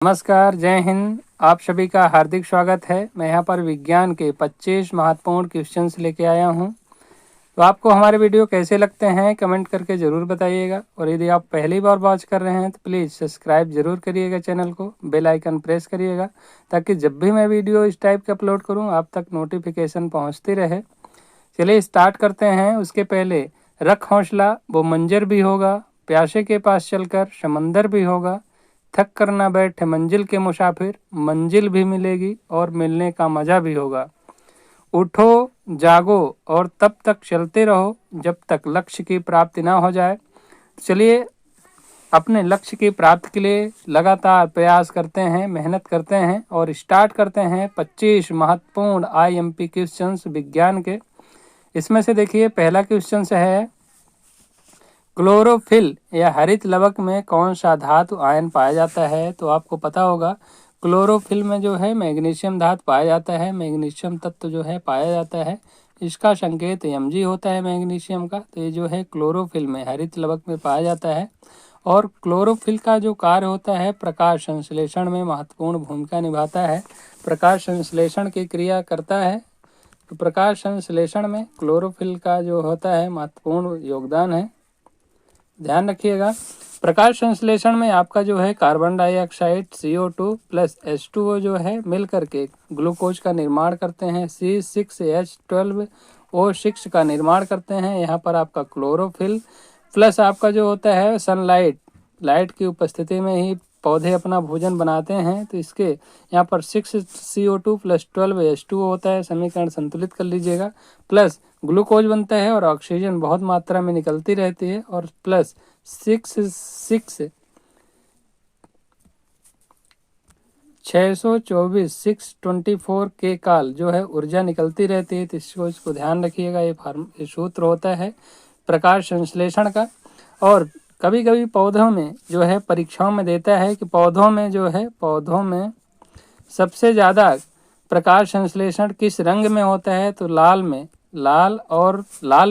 नमस्कार, जय हिंद। आप सभी का हार्दिक स्वागत है। मैं यहाँ पर विज्ञान के 25 महत्वपूर्ण क्वेश्चंस लेके आया हूँ। तो आपको हमारे वीडियो कैसे लगते हैं कमेंट करके ज़रूर बताइएगा। और यदि आप पहली बार वॉच कर रहे हैं तो प्लीज़ सब्सक्राइब ज़रूर करिएगा चैनल को, बेल आइकन प्रेस करिएगा ताकि जब भी मैं वीडियो इस टाइप के अपलोड करूँ आप तक नोटिफिकेशन पहुँचती रहे। चलिए स्टार्ट करते हैं। उसके पहले रख हौसला, वो मंजर भी होगा, प्यासे के पास चलकर समंदर भी होगा, थक कर ना बैठे मंजिल के मुसाफिर, मंजिल भी मिलेगी और मिलने का मज़ा भी होगा। उठो जागो और तब तक चलते रहो जब तक लक्ष्य की प्राप्ति ना हो जाए। चलिए अपने लक्ष्य की प्राप्ति के लिए लगातार प्रयास करते हैं, मेहनत करते हैं और स्टार्ट करते हैं 25 महत्वपूर्ण IMP क्वेश्चंस विज्ञान के। इसमें से देखिए पहला क्वेश्चन है, क्लोरोफिल या हरित लवक में कौन सा धातु आयन पाया जाता है? तो आपको पता होगा क्लोरोफिल में जो है मैग्नीशियम धातु पाया जाता है, मैग्नीशियम तत्व जो है पाया जाता है। इसका संकेत Mg होता है मैग्नीशियम का। तो ये जो है क्लोरोफिल में हरित लवक में पाया जाता है। और क्लोरोफिल का जो कार्य होता है प्रकाश संश्लेषण में महत्वपूर्ण भूमिका निभाता है, प्रकाश संश्लेषण की क्रिया करता है। तो प्रकाश संश्लेषण में क्लोरोफिल का जो होता है महत्वपूर्ण योगदान है, ध्यान रखिएगा। प्रकाश संश्लेषण में आपका जो है carbon dioxide CO2 plus H2O जो है मिल करके ग्लूकोज का निर्माण करते हैं, C6H12O6 का निर्माण करते हैं। यहाँ पर आपका क्लोरोफिल प्लस आपका जो होता है सनलाइट, लाइट की उपस्थिति में ही पौधे अपना भोजन बनाते हैं। तो इसके यहाँ पर 6CO2 प्लस 12H2O होता है, समीकरण संतुलित कर लीजिएगा, प्लस ग्लूकोज बनता है और ऑक्सीजन बहुत मात्रा में निकलती रहती है और प्लस 624 के काल जो है ऊर्जा निकलती रहती है। तो इसको ध्यान रखिएगा। ये सूत्र होता है प्रकाश संश्लेषण का। और कभी कभी पौधों में जो है परीक्षाओं में देता है कि पौधों में सबसे ज़्यादा प्रकाश संश्लेषण किस रंग में होता है? तो लाल में, लाल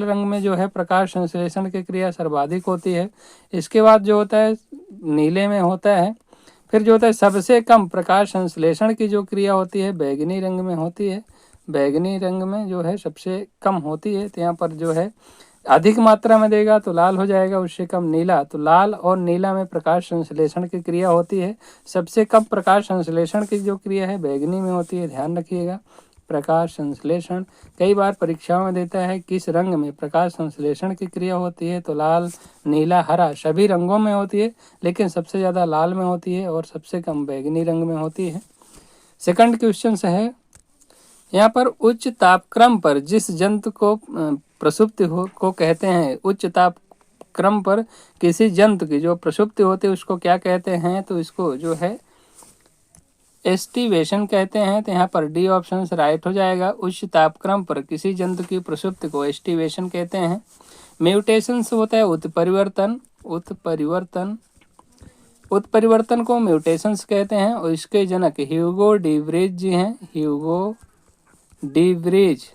रंग में जो है प्रकाश संश्लेषण की क्रिया सर्वाधिक होती है। इसके बाद जो होता है नीले में होता है। फिर जो होता है सबसे कम प्रकाश संश्लेषण की जो क्रिया होती है बैंगनी रंग में होती है, बैंगनी रंग में जो है सबसे कम होती है। तो यहाँ पर जो है अधिक मात्रा में देगा तो लाल हो जाएगा, उससे कम नीला। तो लाल और नीला में प्रकाश संश्लेषण की क्रिया होती है। सबसे कम प्रकाश संश्लेषण की जो क्रिया है बैंगनी में होती है, ध्यान रखिएगा। प्रकाश संश्लेषण कई बार परीक्षाओं में देता है किस रंग में प्रकाश संश्लेषण की क्रिया होती है? तो लाल, नीला, हरा सभी रंगों में होती है, लेकिन सबसे ज़्यादा लाल में होती है और सबसे कम बैंगनी रंग में होती है। सेकंड क्वेश्चन है, यहाँ पर उच्च तापक्रम पर जिस जंतु को प्रसुप्ति को कहते हैं, उच्च तापक्रम पर किसी जंतु की जो प्रसुप्ति होती है उसको क्या कहते हैं? तो इसको जो है एस्टिवेशन कहते हैं। तो यहाँ पर डी ऑप्शन राइट हो जाएगा। उच्च तापक्रम पर किसी जंतु की प्रसुप्ति को एस्टिवेशन कहते हैं। म्यूटेशंस होता है उत्परिवर्तन को म्यूटेशंस कहते हैं और इसके जनक ह्यूगो डी व्रीज जी हैं। ह्यूगो डी व्रीज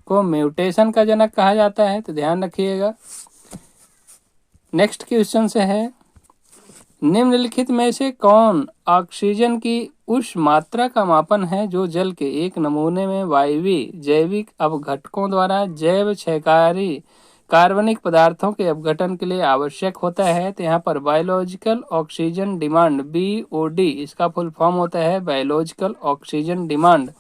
को म्यूटेशन का जनक कहा जाता है, तो ध्यान रखिएगा। नेक्स्ट क्वेश्चन है, निम्नलिखित में से कौन ऑक्सीजन की उस मात्रा का मापन है जो जल के एक नमूने में वायवीय जैविक अपघटकों द्वारा जैव क्षयकारी कार्बनिक पदार्थों के अपघटन के लिए आवश्यक होता है? तो यहाँ पर बायोलॉजिकल ऑक्सीजन डिमांड BOD इसका फुल फॉर्म होता है बायोलॉजिकल ऑक्सीजन डिमांड।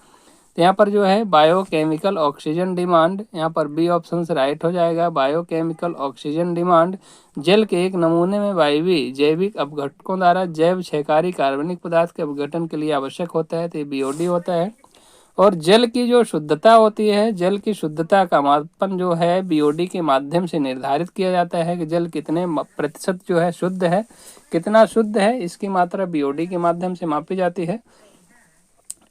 तो यहाँ पर जो है बायोकेमिकल ऑक्सीजन डिमांड, यहाँ पर बी ऑप्शन राइट हो जाएगा। बायोकेमिकल ऑक्सीजन डिमांड जल के एक नमूने में वायवीय जैविक अपघटकों द्वारा जैव क्षयकारी कार्बनिक पदार्थ के अपघटन के लिए आवश्यक होता है, तो ये BOD होता है। और जल की जो शुद्धता होती है, जल की शुद्धता का मापन जो है BOD के माध्यम से निर्धारित किया जाता है कि जल कितने प्रतिशत जो है शुद्ध है, कितना शुद्ध है, इसकी मात्रा BOD के माध्यम से मापी जाती है।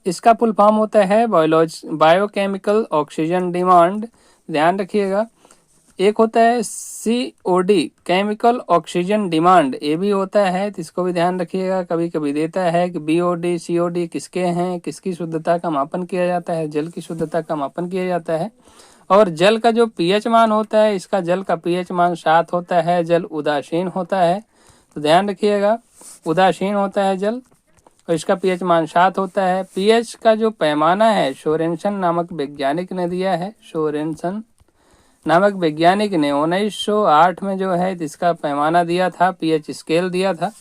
इसका फुल फॉर्म होता है बायोकेमिकल ऑक्सीजन डिमांड, ध्यान रखिएगा। एक होता है COD केमिकल ऑक्सीजन डिमांड, ये भी होता है, तो इसको भी ध्यान रखिएगा। कभी कभी देता है कि BOD COD किसके हैं, किसकी शुद्धता का मापन किया जाता है? जल की शुद्धता का मापन किया जाता है। और जल का जो pH मान होता है, इसका जल का pH मान 7 होता है, जल उदासीन होता है। तो ध्यान रखिएगा उदासीन होता है जल और इसका पीएच मान 7 होता है। पीएच का जो पैमाना है सोरेनसन नामक वैज्ञानिक ने दिया है। सोरेनसन नामक वैज्ञानिक ने 1908 में जो है इसका पैमाना दिया था, पीएच स्केल दिया था।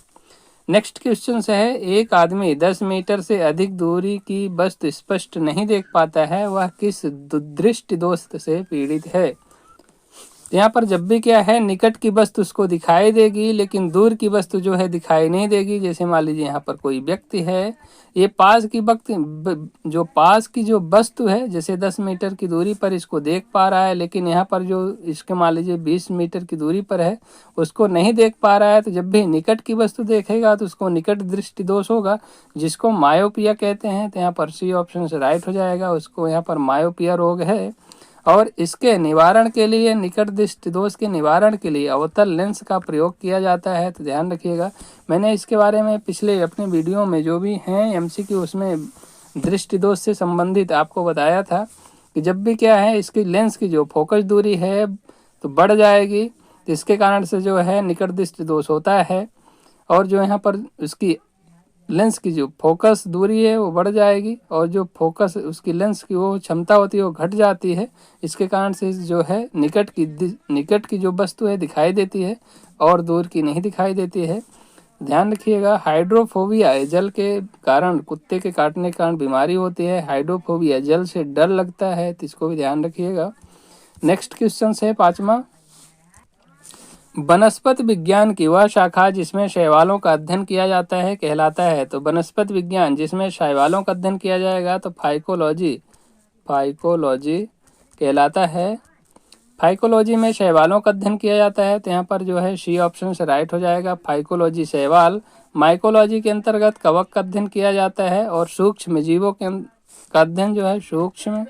नेक्स्ट क्वेश्चन से है, एक आदमी 10 मीटर से अधिक दूरी की वस्तु स्पष्ट नहीं देख पाता है, वह किस दृष्टि दोष से पीड़ित है। यहाँ पर जब भी क्या है, निकट की वस्तु उसको दिखाई देगी लेकिन दूर की वस्तु जो है दिखाई नहीं देगी। जैसे मान लीजिए यहाँ पर कोई व्यक्ति है, ये पास की जो वस्तु है, जैसे 10 मीटर की दूरी पर इसको देख पा रहा है, लेकिन यहाँ पर जो इसके मान लीजिए 20 मीटर की दूरी पर है उसको नहीं देख पा रहा है। तो जब भी निकट की वस्तु देखेगा तो उसको निकट दृष्टि दोष होगा, जिसको मायोपिया कहते हैं। तो यहाँ पर सी ऑप्शन से राइट हो जाएगा, उसको यहाँ पर मायोपिया रोग है। और इसके निवारण के लिए, निकट दृष्टि दोष के निवारण के लिए अवतल लेंस का प्रयोग किया जाता है। तो ध्यान रखिएगा, मैंने इसके बारे में पिछले अपने वीडियो में जो भी हैं एमसीक्यू उसमें दृष्टि दोष से संबंधित आपको बताया था कि जब भी क्या है इसकी लेंस की जो फोकस दूरी है तो बढ़ जाएगी, तो इसके कारण से जो है निकट दृष्टि दोष होता है। और जो यहाँ पर उसकी लेंस की जो फोकस दूरी है वो बढ़ जाएगी और जो फोकस उसकी लेंस की वो क्षमता होती है वो घट जाती है। इसके कारण से जो है निकट की जो वस्तु है दिखाई देती है और दूर की नहीं दिखाई देती है। ध्यान रखिएगा, हाइड्रोफोबिया जल के कारण, कुत्ते के काटने के कारण बीमारी होती है। हाइड्रोफोबिया जल से डर लगता है, तो इसको भी ध्यान रखिएगा। नेक्स्ट क्वेश्चन है 5वां, वनस्पति विज्ञान की वह शाखा जिसमें शैवालों का अध्ययन किया जाता है कहलाता है। तो वनस्पति विज्ञान जिसमें शैवालों का अध्ययन किया जाएगा तो फाइकोलॉजी कहलाता है। फाइकोलॉजी में शैवालों का अध्ययन किया जाता है, तो यहाँ पर जो है सी ऑप्शन से राइट हो जाएगा, फाइकोलॉजी शैवाल। माइकोलॉजी के अंतर्गत कवक का अध्ययन किया जाता है और सूक्ष्म जीवों का अध्ययन जो है सूक्ष्म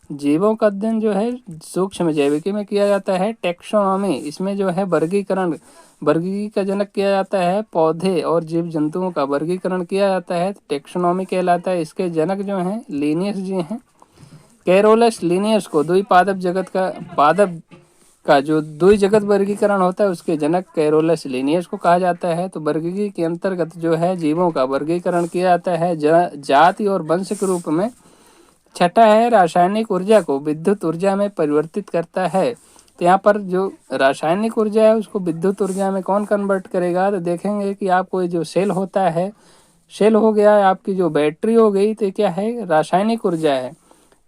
जीवों का अध्ययन जो है सूक्ष्म जैविकी में किया जाता है। टेक्सोनॉमी, इसमें जो है वर्गीकरण का जनक किया जाता है। पौधे और जीव जंतुओं का वर्गीकरण किया जाता है, टेक्सोनॉमी कहलाता है। इसके जनक जो हैं लिनियस जी हैं। कैरोलस लिनियस को पादप का जो द्विजगत वर्गीकरण होता है उसके जनक कैरोलस लिनियस को कहा जाता है। तो वर्गीकरण के अंतर्गत जो है जीवों का वर्गीकरण किया जाता है जाति और वंश के रूप में। छठा है, रासायनिक ऊर्जा को विद्युत ऊर्जा में परिवर्तित करता है। तो यहाँ पर जो रासायनिक ऊर्जा है उसको विद्युत ऊर्जा में कौन कन्वर्ट करेगा, तो देखेंगे कि आपको जो सेल होता है, सेल हो गया, आपकी जो बैटरी हो गई, तो क्या है, रासायनिक ऊर्जा है।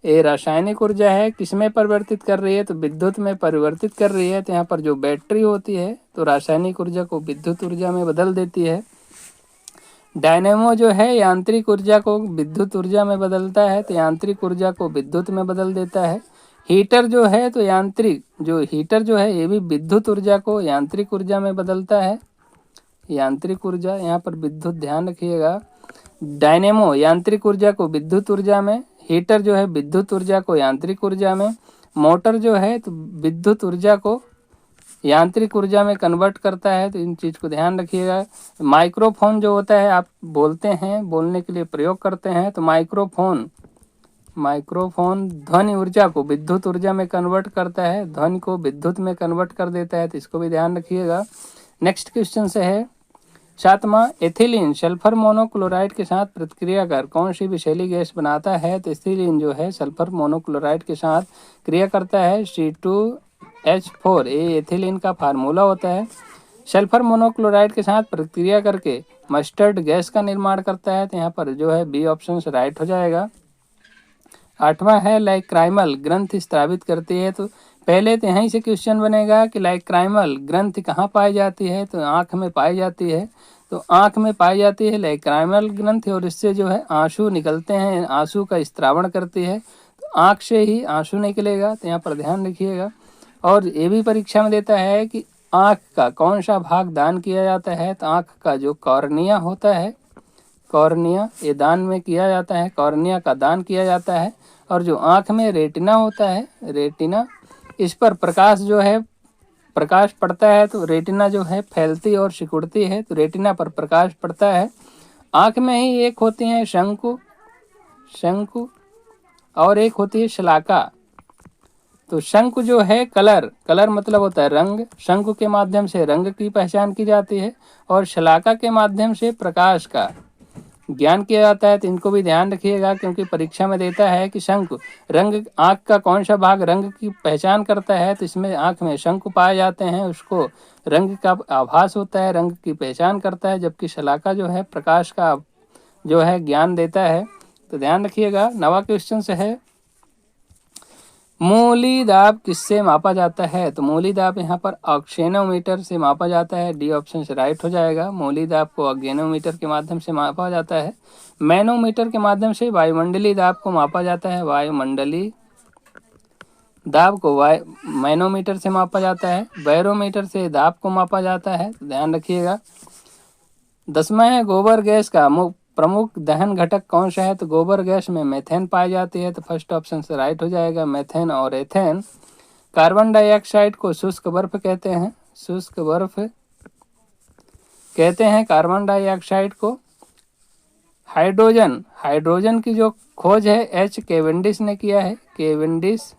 ये रासायनिक ऊर्जा है, किसमें परिवर्तित कर रही है, तो विद्युत में परिवर्तित कर रही है। तो यहाँ पर जो बैटरी होती है तो रासायनिक ऊर्जा को विद्युत ऊर्जा में बदल देती है। डायनेमो जो है यांत्रिक ऊर्जा को विद्युत ऊर्जा में बदलता है, तो यांत्रिक ऊर्जा को विद्युत में बदल देता है। हीटर जो है तो हीटर जो है ये भी विद्युत ऊर्जा को यांत्रिक ऊर्जा में बदलता है। यांत्रिक ऊर्जा, यहाँ पर विद्युत ध्यान रखिएगा। डायनेमो यांत्रिक ऊर्जा को विद्युत ऊर्जा में, हीटर जो है विद्युत ऊर्जा को यांत्रिक ऊर्जा में, मोटर जो है तो विद्युत ऊर्जा को यांत्रिक ऊर्जा में कन्वर्ट करता है। तो इन चीज़ को ध्यान रखिएगा। माइक्रोफोन जो होता है, आप बोलते हैं, बोलने के लिए प्रयोग करते हैं, तो माइक्रोफोन ध्वनि ऊर्जा को विद्युत ऊर्जा में कन्वर्ट करता है, ध्वनि को विद्युत में कन्वर्ट कर देता है। तो इसको भी ध्यान रखिएगा। नेक्स्ट क्वेश्चन से है 7वां, एथिलीन सल्फर मोनोक्लोराइड के साथ प्रतिक्रिया कर कौन सी विषैली गैस बनाता है। तो एथिलीन जो है सल्फर मोनोक्लोराइड के साथ क्रिया करता है, C2H4, ये एथिलीन का फार्मूला होता है। सल्फर मोनोक्लोराइड के साथ प्रतिक्रिया करके मस्टर्ड गैस का निर्माण करता है। तो यहाँ पर जो है बी ऑप्शन से राइट हो जाएगा। 8वां है, लाइक्राइमल ग्रंथि स्रावित करती है। तो पहले तो यहीं से क्वेश्चन बनेगा कि लाइक्राइमल ग्रंथि कहाँ पाई जाती है, तो आँख में पाई जाती है। तो आँख में पाई जाती है लाइक्राइमल ग्रंथि और इससे जो है आंसू निकलते हैं, आंसू का स्त्रावण करती है। तो आँख से ही आंसू निकलेगा, तो यहाँ पर ध्यान रखिएगा। और ये भी परीक्षा में देता है कि आँख का कौन सा भाग दान किया जाता है। तो आँख का जो कॉर्निया होता है, कॉर्निया, ये दान में किया जाता है, कॉर्निया का दान किया जाता है। और जो आँख में रेटिना होता है, रेटिना, इस पर प्रकाश जो है, प्रकाश पड़ता है तो रेटिना जो है फैलती और सिकुड़ती है, तो रेटिना पर प्रकाश पड़ता है। आँख में ही एक होती है शंकु और एक होती है शलाका। तो शंकु जो है कलर, कलर मतलब होता है रंग, शंकु के माध्यम से रंग की पहचान की जाती है और शलाका के माध्यम से प्रकाश का ज्ञान किया जाता है। तो इनको भी ध्यान रखिएगा, क्योंकि परीक्षा में देता है कि शंकु रंग, आँख का कौन सा भाग रंग की पहचान करता है, तो इसमें आँख में शंकु पाए जाते हैं, उसको रंग का आभास होता है, रंग की पहचान करता है, जबकि शलाका जो है प्रकाश का जो है ज्ञान देता है। तो ध्यान रखिएगा। नवा क्वेश्चन से है, मूली दाब किससे मापा जाता है? तो मूली दाब यहाँ पर ऑक्सेनोमीटर से मापा जाता है। डी ऑप्शन से राइट हो जाएगा। मूली दाब को ऑक्सेनोमीटर के माध्यम से मापा जाता है। मैनोमीटर के माध्यम से वायुमंडलीय दाब को मापा जाता है। वायुमंडलीय दाब को मैनोमीटर से मापा जाता है। बैरोमीटर से दाब को मापा जाता है। ध्यान रखिएगा। 10वां है, गोबर गैस का प्रमुख दहन घटक कौन सा है? तो गोबर गैस में मेथेन पाई जाती है। तो फर्स्ट ऑप्शन से राइट हो जाएगा, मेथेन और एथेन। कार्बन डाइऑक्साइड को शुष्क बर्फ कहते हैं। शुष्क बर्फ कहते हैं कार्बन डाइऑक्साइड को। हाइड्रोजन, हाइड्रोजन की जो खोज है एच केवेंडिश ने किया है। केवेंडिश,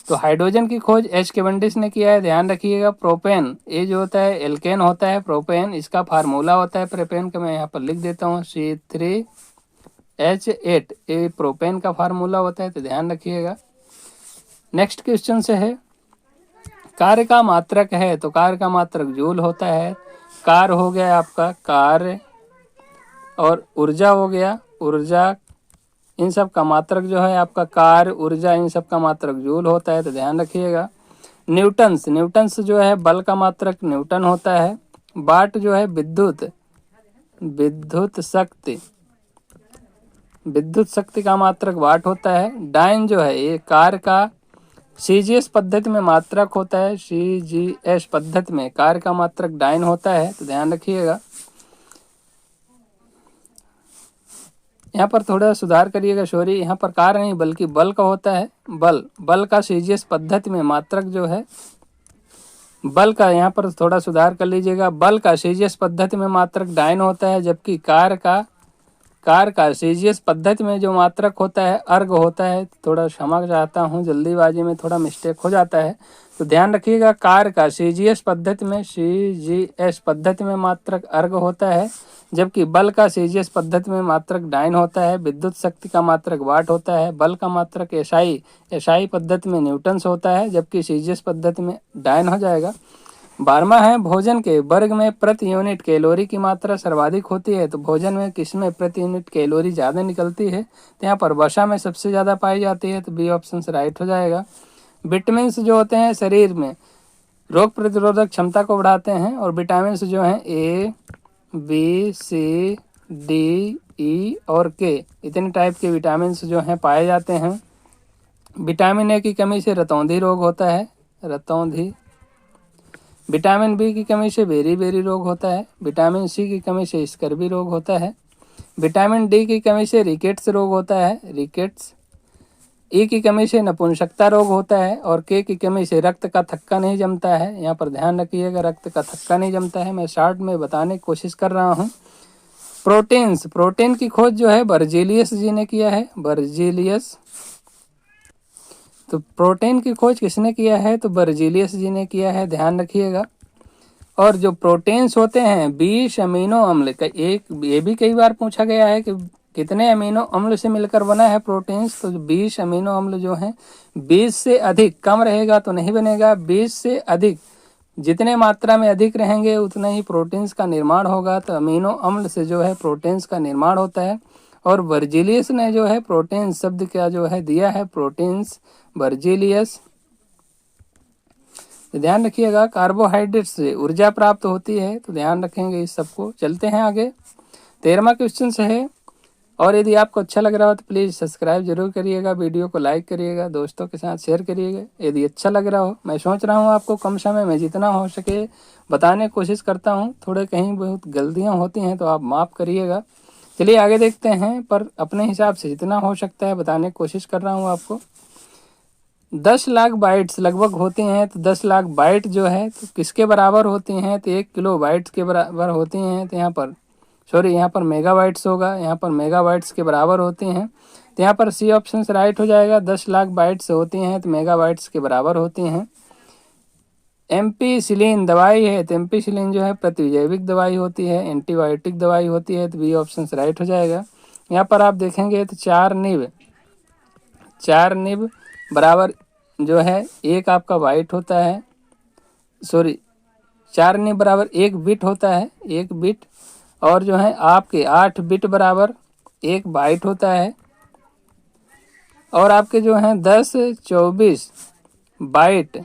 तो हाइड्रोजन की खोज एच केवेंडिश ने किया है। ध्यान रखिएगा। प्रोपेन, ये जो होता है एल्केन होता है प्रोपेन, इसका फार्मूला होता है प्रोपेन का, मैं यहाँ पर लिख देता हूँ C3H8, ये प्रोपेन का फार्मूला होता है। तो ध्यान रखिएगा। नेक्स्ट क्वेश्चन से है, कार्य का मात्रक है? तो कार्य का मात्रक जूल होता है। कार्य हो गया आपका कार्य, और ऊर्जा हो गया ऊर्जा, इन सब का मात्रक जो है आपका कार्य, ऊर्जा, इन सब का मात्रक जूल होता है। तो ध्यान रखिएगा। न्यूटन्स, न्यूटन्स जो है बल का मात्रक न्यूटन होता है। वाट जो है विद्युत, विद्युत शक्ति, विद्युत शक्ति का मात्रक वाट होता है। डाइन जो है ये कार्य का सीजीएस पद्धति में मात्रक होता है। सीजीएस पद्धति में कार्य का मात्रक डाइन होता है। तो ध्यान रखिएगा। यहाँ पर थोड़ा सुधार करिएगा, सॉरी, यहाँ पर कार्य नहीं बल्कि बल का होता है। बल, बल का सीजीएस पद्धति में मात्रक जो है बल का, यहाँ पर थोड़ा सुधार कर लीजिएगा। बल का सीजीएस पद्धति में मात्रक डाइन होता है, जबकि कार्य का सीजीएस पद्धति में जो मात्रक होता है अर्ग होता है। थोड़ा क्षमा चाहता हूँ, जल्दीबाजी में थोड़ा मिस्टेक हो जाता है। तो ध्यान रखिएगा। कार्य का सीजीएस पद्धति में मात्रक अर्ग होता है, जबकि बल का सीजीएस पद्धति में मात्रक डाइन होता है। विद्युत शक्ति का मात्रक वाट होता है। बल का मात्रक एसआई पद्धति में न्यूटन्स होता है, जबकि सीजीएस पद्धति में डाइन हो जाएगा। 12वां है, भोजन के वर्ग में प्रति यूनिट कैलोरी की मात्रा सर्वाधिक होती है। तो भोजन में किसमें प्रति यूनिट कैलोरी ज़्यादा निकलती है? तो यहाँ पर वसा में सबसे ज़्यादा पाई जाती है। तो बी ऑप्शन से राइट हो जाएगा। विटामिन जो होते हैं शरीर में रोग प्रतिरोधक क्षमता को बढ़ाते हैं, और विटामिन जो हैं ए, बी, सी, डी, ई और के, इतने टाइप के विटामिन जो हैं पाए जाते हैं। विटामिन ए की कमी से रतौंधी रोग होता है, रतौंधी। विटामिन बी की कमी से बेरी रोग होता है। विटामिन सी की कमी से स्कर्वी रोग होता है। विटामिन डी की कमी से रिकेट्स रोग होता है, रिकेट्स। ई की कमी से नपुंसकता रोग होता है, और के की कमी से रक्त का थक्का नहीं जमता है। यहाँ पर ध्यान रखिएगा, रक्त का थक्का नहीं जमता है। मैं शॉर्ट में बताने की कोशिश कर रहा हूँ। प्रोटीन्स, प्रोटीन की खोज जो है बर्जीलियस जी ने किया है, बर्जीलियस। तो प्रोटीन की खोज किसने किया है? तो बर्जीलियस जी ने किया है। ध्यान रखिएगा। और जो प्रोटीन्स होते हैं 20 अमीनो अम्ल का, एक ये भी कई बार पूछा गया है कि कितने अमीनो अम्ल से मिलकर बना है प्रोटीन्स? तो 20 अमीनो अम्ल जो हैं, 20 से अधिक, कम रहेगा तो नहीं बनेगा, 20 से अधिक, जितने मात्रा में अधिक रहेंगे उतने ही प्रोटीन्स का निर्माण होगा। तो अमीनो अम्ल से जो है प्रोटीन्स का निर्माण होता है। और बर्जीलियस ने जो है प्रोटीन शब्द का जो है दिया है, प्रोटीन्स, बर्जीलियस। तो ध्यान रखिएगा। कार्बोहाइड्रेट से ऊर्जा प्राप्त होती है, तो ध्यान रखेंगे इस सबको। चलते हैं आगे। 13वां क्वेश्चन से है, और यदि आपको अच्छा लग रहा हो तो प्लीज़ सब्सक्राइब जरूर करिएगा, वीडियो को लाइक करिएगा, दोस्तों के साथ शेयर करिएगा यदि अच्छा लग रहा हो। मैं सोच रहा हूँ आपको कम समय में जितना हो सके बताने की कोशिश करता हूँ। थोड़े कहीं बहुत गलतियाँ होती हैं तो आप माफ़ करिएगा। चलिए आगे देखते हैं, पर अपने हिसाब से जितना हो सकता है बताने की कोशिश कर रहा हूँ आपको। 10 लाख बाइट्स लगभग होती हैं। तो 10 लाख बाइट जो है तो किसके बराबर होती हैं? तो 1 किलो बाइट्स के बराबर होती हैं। तो यहाँ पर मेगाबाइट्स होगा, यहाँ पर मेगाबाइट्स के बराबर होती हैं। तो यहाँ पर सी ऑप्शन से राइट हो जाएगा। 10 लाख बाइट्स होती हैं तो मेगाबाइट्स के बराबर होती हैं। एम्पीसिलिन दवाई है तो एम्पीसिलिन जो है प्रतिजैविक दवाई होती है, एंटीबायोटिक दवाई होती है, तो बी ऑप्शन से राइट हो जाएगा। यहाँ पर आप देखेंगे तो 4 निब बराबर जो है एक आपका बाइट होता है, सॉरी 4 निब बराबर 1 बिट होता है, 1 बिट, और जो है आपके 8 बिट बराबर 1 बाइट होता है, और आपके जो हैं 10-24 बाइट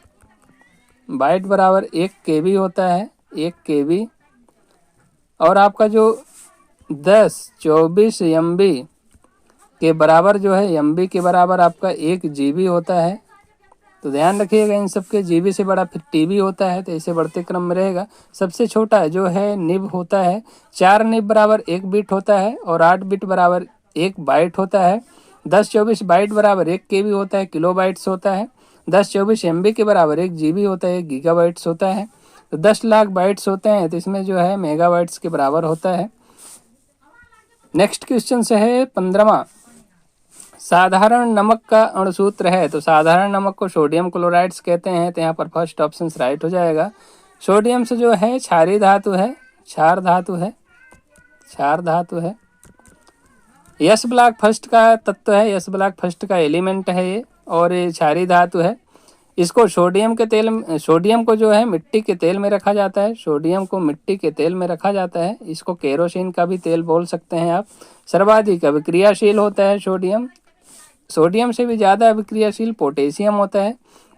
बराबर 1 KB होता है, 1 KB, और आपका जो 10-24 MB के बराबर जो है MB के बराबर आपका 1 GB होता है। तो ध्यान रखिएगा इन सब के, GB से बड़ा फिर TB होता है, तो ऐसे बढ़ते क्रम में रहेगा। सबसे छोटा जो है निब होता है, 4 निब बराबर 1 बिट होता है, और 8 बिट बराबर 1 बाइट होता है। 10-24 बाइट बराबर 1 KB होता है, किलो बाइट्स होता है। 10-24 MB के बराबर 1 GB होता है, गीगाबाइट्स होता है। तो 10 लाख बाइट्स होते हैं तो इसमें जो है मेगाबाइट्स के बराबर होता है। नेक्स्ट क्वेश्चन से है 15वां, साधारण नमक का अणुसूत्र है। तो साधारण नमक को सोडियम क्लोराइड्स कहते हैं, तो यहाँ पर फर्स्ट ऑप्शन राइट हो जाएगा। सोडियम से जो है क्षारीय धातु है, क्षार धातु है। यस ब्लॉक फर्स्ट का तत्व है, यस ब्लॉक फर्स्ट का एलिमेंट है ये, और ये क्षारीय धातु है। इसको सोडियम को जो है मिट्टी के तेल में रखा जाता है, सोडियम को मिट्टी के तेल में रखा जाता है। इसको केरोसिन का भी तेल बोल सकते हैं आप। सर्वाधिक अभिक्रियाशील होता है सोडियम से भी ज़्यादा अभिक्रियाशील पोटेशियम होता है।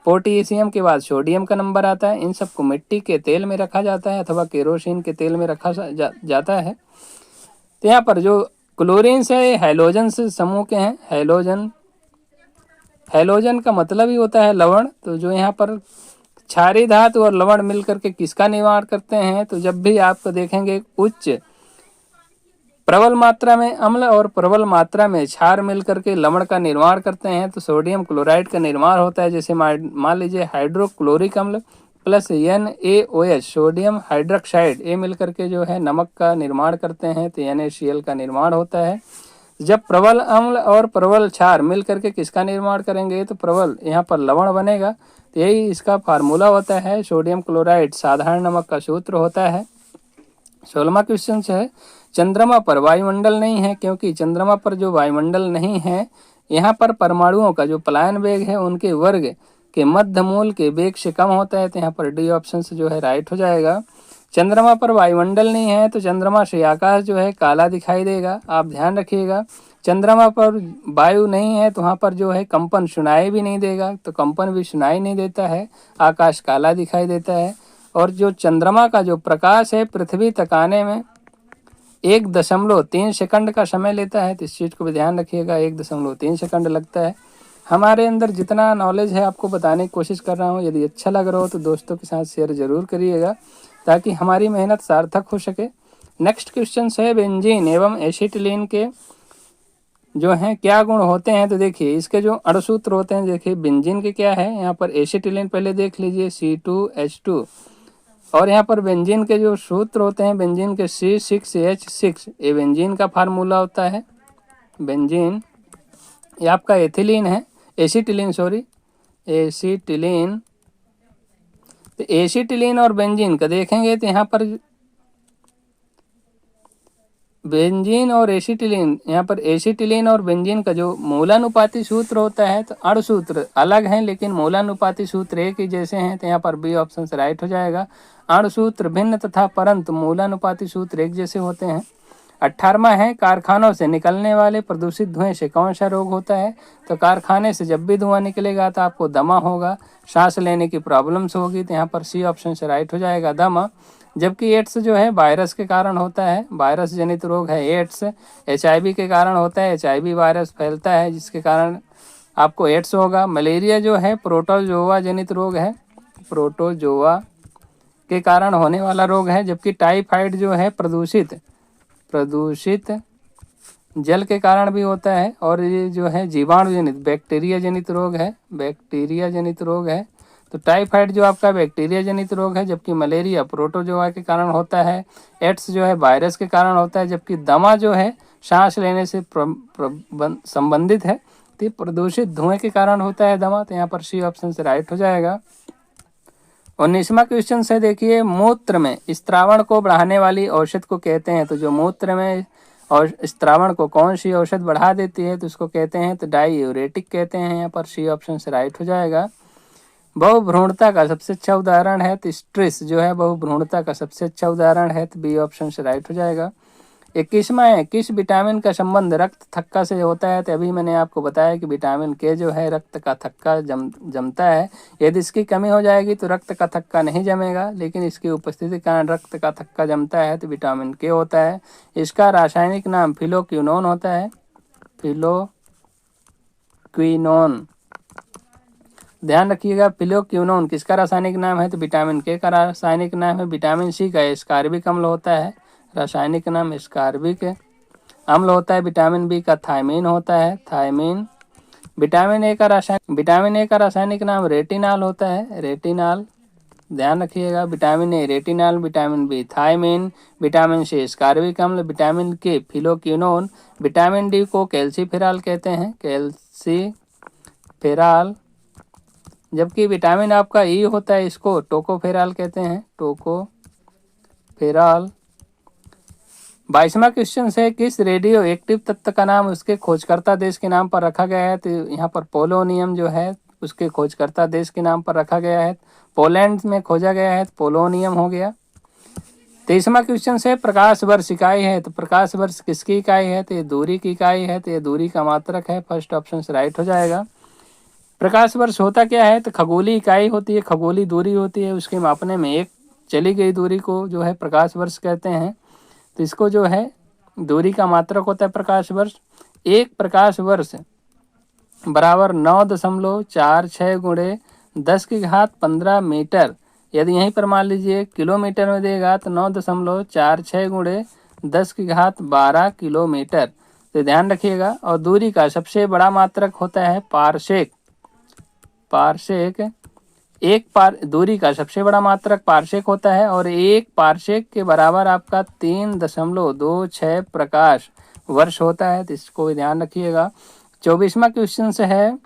पोटेशियम के बाद सोडियम का नंबर आता है। इन सबको मिट्टी के तेल में रखा जाता है अथवा केरोसिन के तेल में रखा जाता है। तो यहाँ पर जो क्लोरीन से हैलोजन से समूह के हैं, हैलोजन का मतलब ही होता है लवण। तो जो यहाँ पर क्षारीय धातु और लवण मिलकर के किसका निर्माण करते हैं, तो जब भी आपको देखेंगे उच्च प्रबल मात्रा में अम्ल और प्रबल मात्रा में क्षार मिलकर के लवण का निर्माण करते हैं, तो सोडियम क्लोराइड का निर्माण होता है। जैसे मान लीजिए हाइड्रोक्लोरिक अम्ल प्लस NaOH सोडियम हाइड्रोक्साइड, ये मिलकर के जो है नमक का निर्माण करते हैं, तो NaCl का निर्माण होता है। जब प्रबल अम्ल और प्रबल क्षार मिल करके किसका निर्माण करेंगे, तो प्रबल यहाँ पर लवण बनेगा। तो यही इसका फार्मूला होता है, सोडियम क्लोराइड साधारण नमक का सूत्र होता है। 16वां क्वेश्चन से है, चंद्रमा पर वायुमंडल नहीं है, क्योंकि चंद्रमा पर जो वायुमंडल नहीं है, यहाँ पर परमाणुओं का जो पलायन वेग है उनके वर्ग के मध्य मूल के वेग से कम होता है। तो यहाँ पर डी ऑप्शन से जो है राइट हो जाएगा। चंद्रमा पर वायुमंडल नहीं है तो चंद्रमा से आकाश जो है काला दिखाई देगा। आप ध्यान रखिएगा, चंद्रमा पर वायु नहीं है तो वहाँ पर जो है कंपन सुनाई भी नहीं देगा, तो कंपन भी सुनाई नहीं देता है, आकाश काला दिखाई देता है। और जो चंद्रमा का जो प्रकाश है पृथ्वी तक आने में 1.3 सेकंड का समय लेता है, तो इस चीज़ को भी ध्यान रखिएगा, 1.3 सेकंड लगता है। हमारे अंदर जितना नॉलेज है आपको बताने की कोशिश कर रहा हूँ। यदि अच्छा लग रहा हो तो दोस्तों के साथ शेयर जरूर करिएगा ताकि हमारी मेहनत सार्थक हो सके। नेक्स्ट क्वेश्चन है, बेंजीन एवं एसिटिलीन के जो हैं क्या गुण होते हैं। तो देखिए इसके जो अणुसूत्र होते हैं, देखिए बेंजीन के क्या है, यहाँ पर एसिटिलीन पहले देख लीजिए C2H2, और यहाँ पर बेंजीन के जो सूत्र होते हैं, बेंजीन के C6H6, ये बेंजीन का फार्मूला होता है। बेंजीन ये आपका एथिलीन है, एसिटिलीन तो एसिटिलीन और बेंजीन का देखेंगे तो यहाँ पर बेंजीन और एसिटिलीन, यहाँ पर एसिटिलीन और बेंजीन का जो मूलानुपाती सूत्र होता है, तो अणुसूत्र अलग हैं लेकिन मूलानुपाती सूत्र एक ही जैसे हैं, तो यहाँ पर बी ऑप्शन से राइट हो जाएगा। अणुसूत्र भिन्न तथा परंतु मूलानुपाती सूत्र एक जैसे होते हैं। 18वां है, कारखानों से निकलने वाले प्रदूषित धुएं से कौन सा रोग होता है। तो कारखाने से जब भी धुआं निकलेगा तो आपको दमा होगा, सांस लेने की प्रॉब्लम्स होगी, तो यहाँ पर सी ऑप्शन से राइट हो जाएगा, दमा। जबकि एड्स जो है वायरस के कारण होता है, वायरस जनित रोग है एड्स। HIV के कारण होता है, HIV वायरस फैलता है जिसके कारण आपको एड्स होगा। मलेरिया जो है प्रोटोजोआ जनित रोग है, प्रोटोजोआ के कारण होने वाला रोग है। जबकि टाइफाइड जो है प्रदूषित जल के कारण भी होता है, और ये जो है जीवाणु जनित बैक्टीरिया जनित रोग है। तो टाइफाइड जो आपका बैक्टीरिया जनित रोग है, जबकि मलेरिया प्रोटोजोआ के कारण होता है। एड्स जो है वायरस के कारण होता है, जबकि दमा जो है सांस लेने से संबंधित है, तो प्रदूषित धुएं के कारण होता है दमा, तो यहाँ पर सी ऑप्शन से राइट हो जाएगा। 19वां क्वेश्चन से देखिए, मूत्र में स्त्रावण को बढ़ाने वाली औषध को कहते हैं। तो जो मूत्र में और स्त्रावण को कौन सी औषध बढ़ा देती है, तो उसको कहते हैं तो डाययूरेटिक कहते हैं। यहाँ पर सी ऑप्शन से राइट हो जाएगा। बहुभ्रूणता का सबसे अच्छा उदाहरण है तो स्ट्रेस जो है बहुभ्रूणता का सबसे अच्छा उदाहरण है, तो बी ऑप्शन से राइट हो जाएगा। 21वां है, किस विटामिन का संबंध रक्त थक्का से होता है। तो अभी मैंने आपको बताया कि विटामिन के जो है रक्त का थक्का जमता है। यदि इसकी कमी हो जाएगी तो रक्त का थक्का नहीं जमेगा, लेकिन इसकी उपस्थिति के कारण रक्त का थक्का जमता है, तो विटामिन के होता है। इसका रासायनिक नाम फिलोक्विनोन होता है, फिलोक्विनोन। ध्यान रखिएगा, फिलोक्विनोन किसका रासायनिक नाम है, तो विटामिन के का रासायनिक नाम है। विटामिन सी का एस्कॉर्बिक अम्ल होता है, रासायनिक नाम एस्कॉर्बिक अम्ल होता है। विटामिन बी का थायमीन होता है, थायमीन। विटामिन ए का रासायनिक नाम रेटिनॉल होता है, रेटिनॉल। ध्यान रखिएगा, vitamin A retinol, vitamin B thiamine, vitamin C ascorbic अम्ल, vitamin K phylloquinone, vitamin D को कैल्सीफेरॉल कहते हैं, कैल्सीफेरॉल। जबकि विटामिन आपका ई होता है, इसको टोकोफेरॉल कहते हैं, टोकोफेरॉल। 22वां क्वेश्चन है, किस रेडियो एक्टिव तत्व का नाम उसके खोजकर्ता देश के नाम पर रखा गया है। तो यहाँ पर पोलोनियम जो है उसके खोजकर्ता देश के नाम पर रखा गया है, पोलैंड में खोजा गया है, पोलोनियम हो गया। 23वां क्वेश्चन है, प्रकाश वर्ष इकाई है। तो प्रकाश वर्ष किसकी इकाई है, तो ये दूरी की इकाई है, तो ये दूरी का मात्रक है। फर्स्ट ऑप्शन से राइट हो जाएगा। प्रकाश वर्ष होता क्या है, तो खगोलीय इकाई होती है, खगोलीय दूरी होती है, उसके मापने में एक चली गई दूरी को जो है प्रकाश वर्ष कहते हैं। तो इसको जो है दूरी का मात्रक होता है प्रकाश वर्ष। एक प्रकाश वर्ष बराबर 9.46 गुणे 10⁻15 मीटर। यदि यहीं पर मान लीजिए किलोमीटर में देगा तो 9.46 गुणे 10⁻12 किलोमीटर। तो ध्यान रखिएगा। और दूरी का सबसे बड़ा मात्रक होता है पारसेक, पारसेक। दूरी का सबसे बड़ा मात्रक पारसेक होता है, और एक पारसेक के बराबर आपका 3.26 प्रकाश वर्ष होता है, तो इसको भी ध्यान रखिएगा। 24वां क्वेश्चन से है,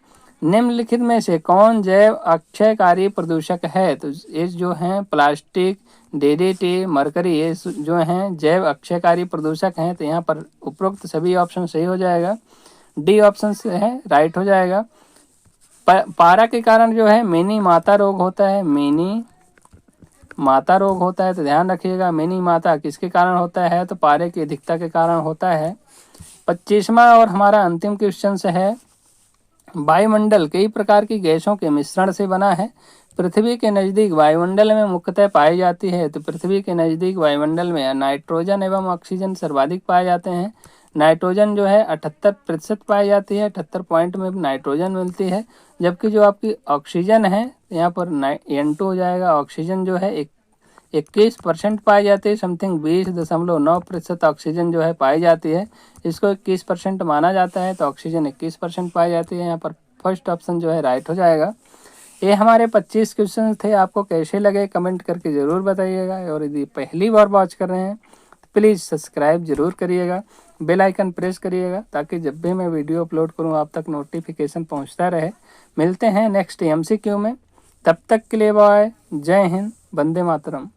निम्नलिखित में से कौन जैव अक्षयकारी प्रदूषक है। तो ये जो हैं प्लास्टिक, डीडीटी, मरकरी, ये जो हैं जैव अक्षयकारी प्रदूषक हैं। तो यहाँ पर उपरोक्त सभी ऑप्शन सही हो जाएगा, डी ऑप्शन से है राइट हो जाएगा। पारा के कारण जो है मिनी माता रोग होता है, मिनी माता रोग होता है। तो ध्यान रखिएगा, मिनी माता किसके कारण होता है, तो पारे की अधिकता के कारण होता है। 25वां और हमारा अंतिम क्वेश्चन से है, वायुमंडल कई प्रकार की गैसों के मिश्रण से बना है। पृथ्वी के नज़दीक वायुमंडल में मुख्यतः पाई जाती है। तो पृथ्वी के नज़दीक वायुमंडल में नाइट्रोजन एवं ऑक्सीजन सर्वाधिक पाए जाते हैं। नाइट्रोजन जो है 78% पाई जाती है, 78 पॉइंट में नाइट्रोजन मिलती है। जबकि जो आपकी ऑक्सीजन है यहाँ पर N2 हो जाएगा। ऑक्सीजन जो है 21% पाई जाती है, समथिंग 20.9% ऑक्सीजन जो है पाई जाती है। इसको 21% माना जाता है, तो ऑक्सीजन 21% पाई जाती है। यहाँ पर फर्स्ट ऑप्शन जो है राइट हो जाएगा। ये हमारे 25 क्वेश्चन थे। आपको कैसे लगे कमेंट करके ज़रूर बताइएगा, और यदि पहली बार वॉच कर रहे हैं तो प्लीज़ सब्सक्राइब ज़रूर करिएगा, बेल आइकन प्रेस करिएगा, ताकि जब भी मैं वीडियो अपलोड करूं आप तक नोटिफिकेशन पहुंचता रहे। मिलते हैं नेक्स्ट MCQ में, तब तक के लिए बाय, जय हिंद, वंदे मातरम।